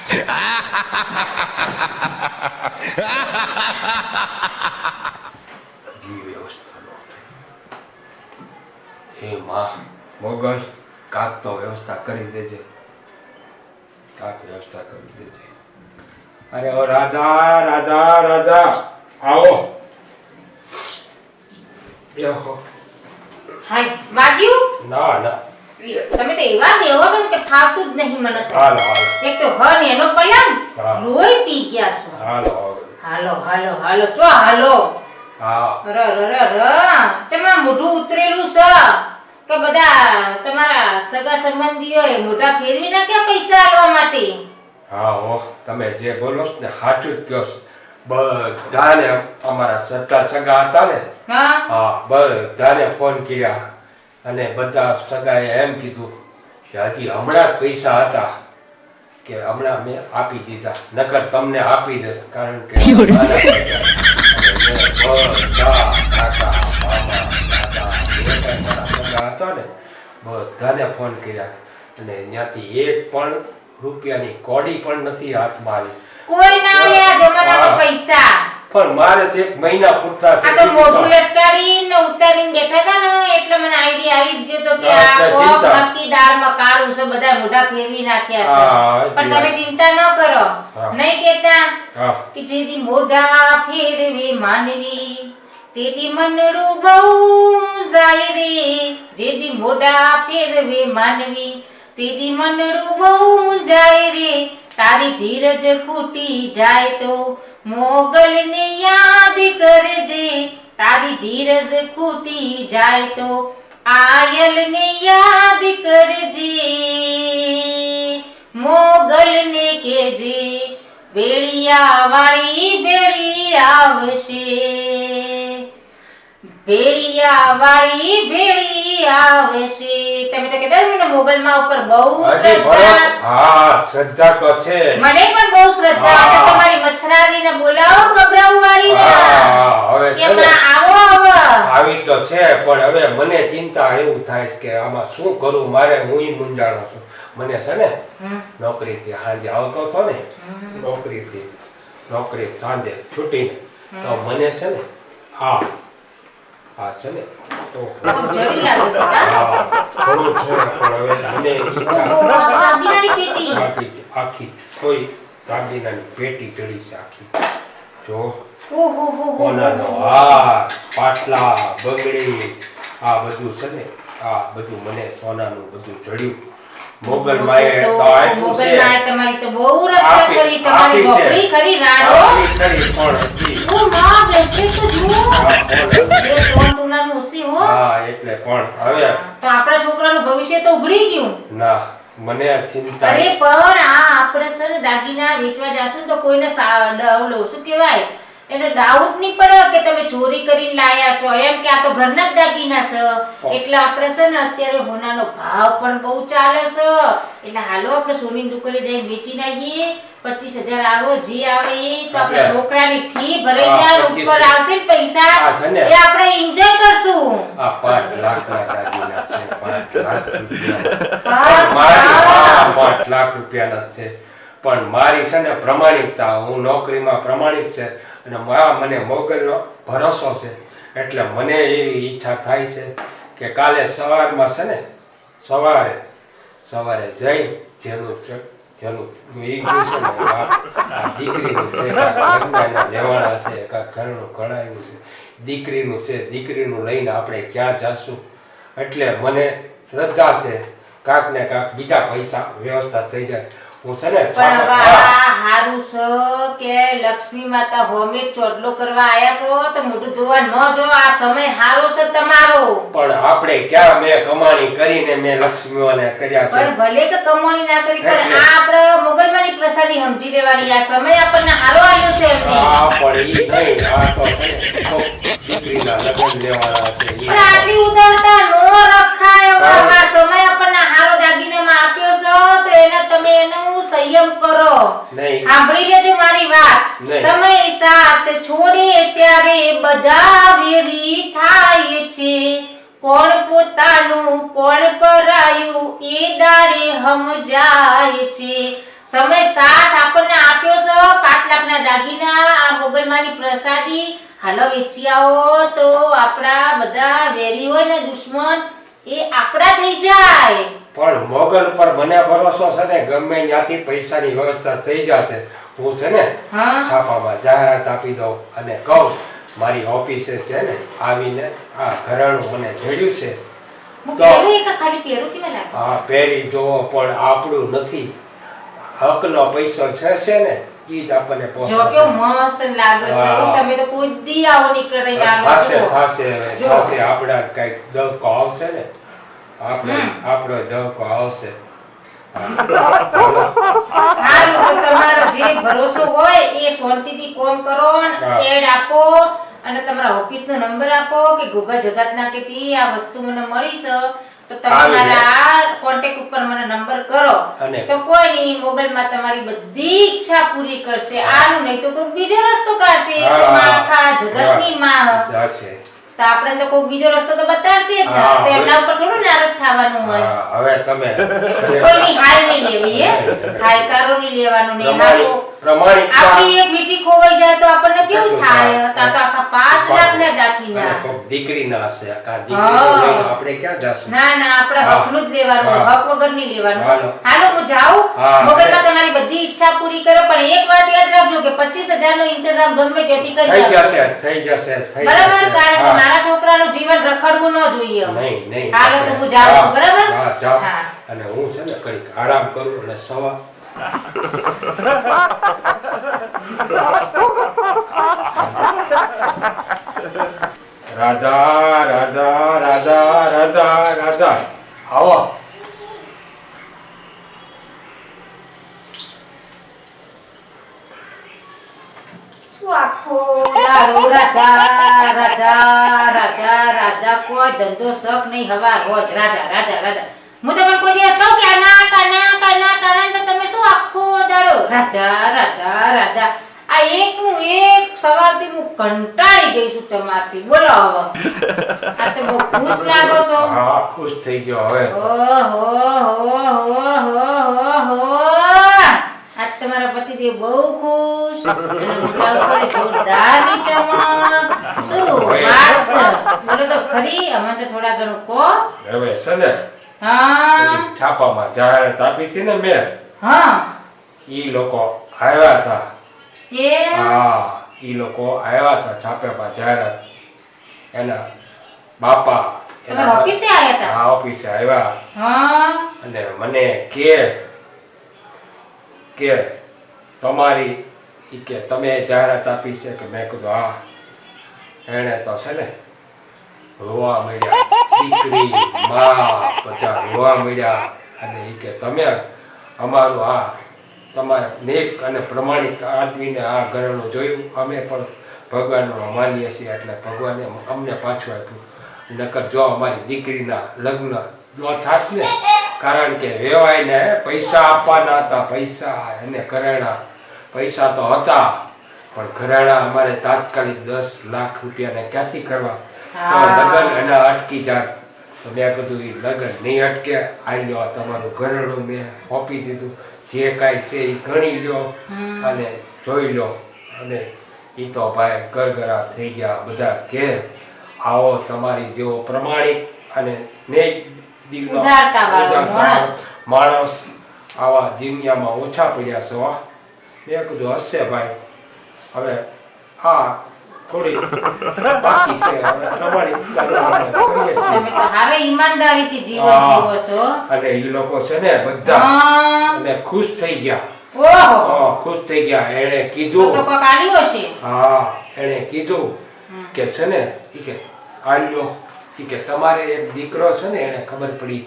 હે માં મોગલ, કાક તો વ્યવસ્થા કરી દેજે, કાક વ્યવસ્થા કરી દેજે. અરે ઓ રાજા રાજા રાજા આવો. બેહો. હાય વાગ્યું? ના ના તમે તો એવા બેહો છો ને કે ફાવતું જ નહીં મને તો. હાલો હાલો. એક તો હન એનો પલંગ હા. લોહી પી ગયા છો. હાલો હાલો હાલો હાલો ચો હાલો. હા ર ર ર ર ચમા મોઢું ઉતરેલું છે કે બધા તમારા સગા સંબંધીઓએ મોઢા ફેરવી નાખ્યા પૈસા આલવા માટે. હા હો, તમે જે બોલો છો ને સાચું જ કહો છો. બધાને અમારા સગા સગા હતા ને, હા હા બધાને ફોન કર્યા અને બધા સગાએ એમ કીધું કે હજી હમણાં જ પૈસા હતા કે હમણાં મેં આપી દીધા, નકર તમને આપી દે. કારણ કે મારા કાકા મામા દાદા સગા હતા ને બધાને ફોન કર્યા અને ત્યાંથી એક પણ રૂપિયાની કોડી પણ નથી હાથમાં આવી. કોઈ ના લે આ જમાનામાં પૈસા. પણ મારે તો એક મહિના પૂરતા આ તો મોઢું લટકાડીને ઉતારીને બેઠા હતા ને એટલે મને આઈડિયા આવી જ ગયો તો કે આ કોક નક્કી દાળમાં કાળું છે, બધા મોઢા ફેરવી નાખ્યા છે. પણ તમે ચિંતા ન કરો. નહીં કેતા કે જેથી મોઢા ફેરવે માનવી તેથી મનડું બહુ જાય રે. જેથી મોઢા ફેરવે માનવી તેથી મનડું બહુ જાય રે. તારી ધીરજ ખૂટી જાય તો મોગલને યાદ કરજે. તારી ધીરજ ખૂટી જાય તો આયલને યાદ કરજે. મોગલને કેજે બેડિયા વાળી ભેળી આવશે. ભેળિયા વાળી ભેળી આવશે. તમે તો કહેતા મને મોગલમાં ઉપર બહુ શ્રદ્ધા. હા શ્રદ્ધા તો છે, મને પણ બહુ શ્રદ્ધા છે. તમારી મચ્છરારીને બોલાવો ગભરાવું વાળીને. હવે છે ને આવો આવો. આવી તો છે પણ હવે મને ચિંતા એવું થાય છે કે આમાં શું કરું. મારે હું મૂંઝાણો છું. મને છે ને નોકરીથી સાંજે આવતો હતો ને, નોકરી સાંજે છૂટીને તો મને છે ને હા છે ને તો જડી લાગે છે કા? થોડું છે પણ હવે મને દાગીનાની પેટી. આખી કોઈ દાગીનાની પેટી ચડી છે આખી. જો ઓહો હો હો. કોનાનો હાર, પાટલા, બંગડી, આ બધું છે ને આ બધું મને સોનાનું બધું જડ્યું. મોગલ માએ તો આટલું મોગલ છે. માએ તમારી તો બહુ રક્ષા કરી. તમારી ગોપડી ખરી રાડો. આપી કરી પણ હજી ઓ માં બેસે તો જુઓ. એ કોણ તુનાનું ઓસી હો. હા એટલે પણ હવે તો આપણા છોકરાનું ભવિષ્ય તો ઉઘડી ગયું. ના મને ચિંતા. અરે પણ આ આપણે છે ને દાગીના વેચવા જાશું ને તો કોઈને ઓલો શું કહેવાય એટલે ડાઉટ નહીં પડે કે તમે ચોરી કરીને લાયા છો એમ કે આ તો ઘરના જ દાગીના છે. એટલે આપણે છે ને અત્યારે હોનાનો ભાવ પણ બહુ ચાલે છે. એટલે હાલો આપણે સોની દુકાને જઈને વેચી નાખીએ. 25,000 આવો જે આવે એ તો આપણે છોકરાની ફી ભરાઈ જાય. ઉપર આવશે ને પૈસા એ આપણે એન્જોય કરશું. આ 5 લાખના દાગીના છે. 5 લાખ રૂપિયાના છે. પણ મારી છે ને પ્રમાણિકતા, હું નોકરીમાં પ્રમાણિક છે અને મને મોગલનો ભરોસો છે. એટલે મને એવી ઈચ્છા થાય છે કે કાલે સવારમાં છે ને સવારે જઈ જેનું દીકરીનું છે, લેવાના છે, ઘરનું કઢાયું છે, દીકરીનું છે, દીકરીનું લઈને આપણે ક્યાં જશું. એટલે મને શ્રદ્ધા છે કાંક ને કાંક બીજા પૈસા વ્યવસ્થા થઈ જાય. હું છે ને પણ હારું છે કે લક્ષ્મી માતા હોમે ચોટલો કરવા આયા છો તો મોઢું ધોવા ન જો. આ સમય હારો છે તમારો. પણ આપણે ક્યાં મેં કમાણી કરીને મેં લક્ષ્મીઓને કર્યા છે. પણ ભલે કે કમાણી ના કરી પણ આ આપણે મોગલમાની પ્રસાદી સમજી લેવાની. આ સમય આપણને હારો આવ્યો છે એમને. હા પણ ઈ નહીં, આ તો દીકરીના લગ્ન લેવાના છે. પણ આટલી ઉદારતા નો રખાય. આ સમય આપણને હારો દાગીનામાં આપ્યો છે તો એને તમે એનું સંયમ કરો. સાંભળી લેજો મારી વાત. સમય સાથ છોડે ત્યારે બધા વેરી થાય છે. કોણ પોતાનું કોણ પરાયું એ દાડે સમજાય છે. સમય સાથ આપણને આપ્યો છે 5 લાખના દાગીના આ મોગલમાની પ્રસાદી હાલો વેચી આવો તો આપણા બધા વેરી હોય ને દુશ્મન એ આપડા થઈ જાય. પણ મોગલ પર મને ભરોસો છે ને ગમે ત્યાંથી પૈસાની વ્યવસ્થા થઈ જશે. હું છે ને છાપામાં જાહેરાત આપી દઉં અને કહું મારી ઓફિસે છે ને આવીને આ ઘરેણું મને જડ્યું છે તો હા પહેરી જોવો પણ આપણું નથી હકનો પૈસો છે ને ઈ જ આપણને જો કે મસ્ત લાગે છે તમે તો કોઈ દી આવો નીકળી થાશે આપડા કઈક દવકો આવશે ને આપણો દવકો આવશે. તમારો જે ભરોસો હોય એ શાંતિથી કોમ કરો એડ આપો અને તમારા ઓફિસ નો નંબર આપો કે ગોગા જગતના કે આ વસ્તુ મને મળી છે તો તમે મારા કોન્ટેક્ટ ઉપર મને નંબર કરો તો કોઈ નહીં મોગલમાં તમારી બધી ઈચ્છા પૂરી કરશે. આનું નહીં તો કોઈ બીજો રસ્તો કાઢશે. આખા જગતની માં તો આપણે તો કોઈ બીજો રસ્તો તો બતાવશે જ ને તો એમના ઉપર થોડું નારાજ થવાનું હોય. હવે તમે કોઈની હાર નહીં લેવી હે હાયકારો નહીં લેવાનું ને આપણી એક મીઠી ખોવાઈ જાય તો આપણને કેવું થાય? તા તો આખા 5 લાખ ને દાખીના દીકરી ના હશે આ દીકરી લઈને આપણે ક્યાં જશું? ના ના આપણે હકનું જ લેવાનું હક વગર નહીં લેવાનું. હાલો હું જાઉં મગજમાં તમારી બધી ઈચ્છા પૂરી કરો પણ એક વાત યાદ રાખજો કે 25,000 નો ઇંતજામ ગમે ત્યાંથી કરી થઈ જશે બરાબર કારણ કે મારા છોકરાનું જીવન રખડવું ન જોઈએ. નહીં હાલો તો હું જાઉં છું બરાબર. હા જાઓ અને હું છે ને કઈક આરામ કરું અને સવા રાધા રાધા રાધા રાધા રાધા આવો આખો દાડો રાધા રાધા રાધા રાધા કોઈ ધંધો શક નહીં હવા રોજ રાધા રાધા રાધા. હું તમને કોઈ દિવસ કહું કે ના કાના કાના કાના તો તમે શું આખો દાડો રાધા રાધા રાધા. આ એકનું એક સવારથી હું કંટાળી ગઈ છું તમારથી. બોલો હવે આ તો બહુ ખુશ લાગો છો. હા ખુશ થઈ ગયો હવે. ઓહો હો હો હો હો આજ તમારા પતિદેવ બહુ ખુશ અને મોઢા ઉપર જોરદારની ચમક. શું વાત છે? બોલો તો ખરી અમે તો થોડા ઘણું કહો. હવે છે ને છાપામાં જાહેરાત આપી હતી ને મેં ઈ લોકો આવ્યા હતા. ઈ લોકો આવ્યા હતા છાપામાં જાહેરાત એના બાપા ઓફિસે આવ્યા હતા. હા ઓફિસે આવ્યા અને મને કે તમારી કે તમે જાહેરાત આપી છે કે મેં કીધું હા. એને તો છે ને રોવા મળ્યા દીકરી માં બધા રોવા મળ્યા અને કે તમે અમારું આ તમારા નેક અને પ્રમાણિક આદમીને આ ઘરેણું જોયું અમે પણ ભગવાનનો માનીએ છીએ એટલે ભગવાને અમને પાછું આપ્યું. નકર જો અમારી દીકરીના લગ્ન ન થાત ને કારણ કે વેવાઈને પૈસા આપવાના હતા પૈસા એને ઘરેણા પૈસા તો હતા પણ ઘરેણા અમારે તાત્કાલિક 10 લાખ રૂપિયાને ક્યાંથી કરવા તો લગ્ન એના અટકી જાત. તો મેં કીધું એ લગ્ન નહીં અટકે આ લો તમારું ઘરેણું મેં આપી દીધું જે કાંઈ છે એ ગણી લો અને જોઈ લો અને એ તો ભાઈ ગરગરા થઈ ગયા બધા ઘેર આવો તમારી જેવો પ્રમાણિક અને નેક દિલનો માણસ આવા દુનિયામાં ઓછા પડ્યા છો. મેં કીધું હશે ભાઈ હવે આ થોડી બાકી છે હવે અને એ લોકો છે ને બધા અને ખુશ થઈ ગયા. ખુશ થઈ ગયા. એને કીધું એને કીધું કે છે ને કે આલ્યો કે તમારે એક દીકરો છે ને એને ખબર પડી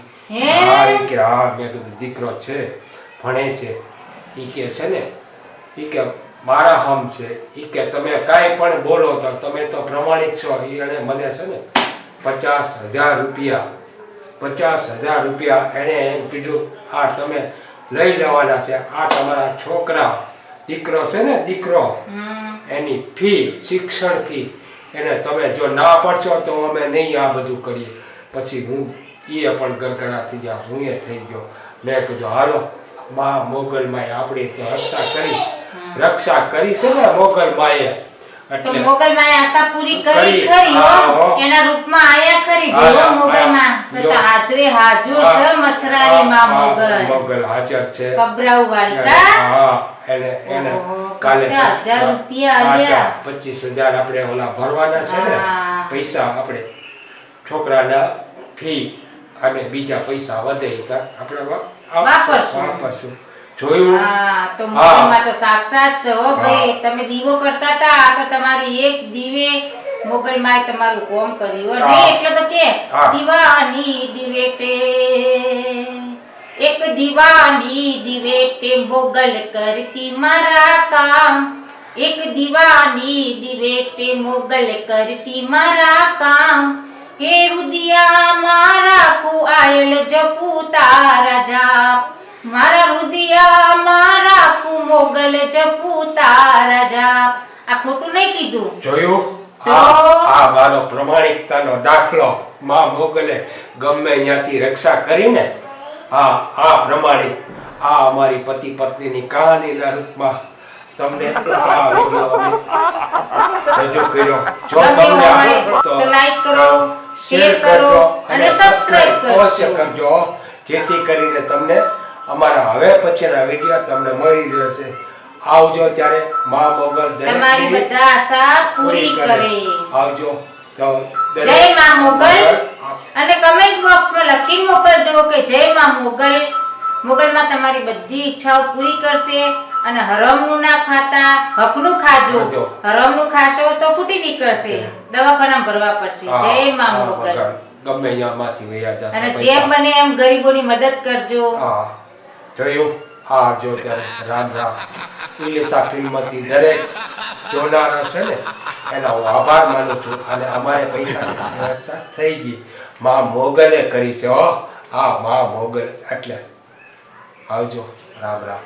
કે હા મેં કીધું દીકરો છે ભણે છે ઈ કે છે ને ઈ કે મારા હમ છે ઈ કે તમે કાંઈ પણ બોલો તો તમે તો પ્રમાણિક છો. એને મને છે ને 50,000 રૂપિયા એને એમ કીધું આ તમે લઈ લેવાના છે. આ તમારા છોકરા દીકરો છે ને દીકરો એની ફી શિક્ષણ ફી એને તમે જો ના પડશો તો અમે નહીં આ બધું કરીએ. પછી હું એ પણ ગરગડા થઈ ગયા હું એ થઈ ગયો. મેં કીધું હાલો માં મોગલ માએ આપણી તો રક્ષા કરી છે ને મોગલ માએ. તો મોગલ માએ આશા પૂરી કરી ખરી હો, એના રૂપમાં આયા ખરી દેવો મોગલ માં. તો હાજરે હાજર છે મચ્છરાણી માં મોગલ હાજર છે કબરાઉ વાળી કા. હા એને કાલે 50,000 રૂપિયા આલ્યા. 25,000 આપણે ઓલા ભરવાના છે ને પૈસા, આપણે છોકરાના ફી અને બીજા પૈસા વધે આપણે વાપરશું. જોયું? હા, તો મોગલમાં તો સાક્ષાત છે હો ભાઈ. તમે દીવો કરતા હતા તો તમારી એક દીવે મોગલમાં તમારું કોમ કર્યું ને. એટલે તો કે દીવાની દિવેટે એક દીવાની દિવેટે મોગલ કરતી મારા કામ. એક દીવાની દિવેટે મોગલ કરતી મારા કામ. હે રુદિયા મારા કુ આયલ જપુ તારા જાપ. મારા રુદિયા મારા કુ મોગલ જપુ તારા જાપ. આ ખોટું નહીં કીધું. જોયું? તો આ મારો પ્રમાણિકતાનો દાખલો. માં મોગલે ગમે ત્યાંથી રક્ષા કરીને આ પ્રમાણિક આ અમારી પતિ પત્નીની કહાનીના રૂપમાં તમને આ વિડિયો રજૂ કર્યો. જો તમને તો લાઈક કરો, શેર કરો અને સબસ્ક્રાઇબ કરજો, જેથી કરીને તમને અમારા હવે પછીના વિડિયો તમને મળી રહેશે. આવજો ત્યારે માં મોગલ તમારી બધા આશા પૂરી કરે. આવજો. જય માં મોગલ. અને કમેન્ટ બોક્સમાં લખી મોકલજો કે જય માં મોગલ. મોગલમાં તમારી બધી ઈચ્છાઓ પૂરી કરશે. અને હરામનું ના ખાતા હકનું ખાજો. હરામનું ખાશો તો ફૂટી નીકળશે, દવાખાના ભરવા પડશે. જય માં મોગલ. ગમે અહીંયામાંથી વયા જશે. અને જેમ બને એમ ગરીબોની મદદ કરજો. જોયું? હા, જો ત્યારે રામ રામ. ઇલિશા ફિલ્મમાંથી દરેક જોનારા છે ને એના હું આભાર માનું છું. અને અમારે પૈસાની વ્યવસ્થા થઈ ગઈ. માં મોગલે કરી છે હો. હા, માં મોગલ. એટલે આવજો. રામ રામ.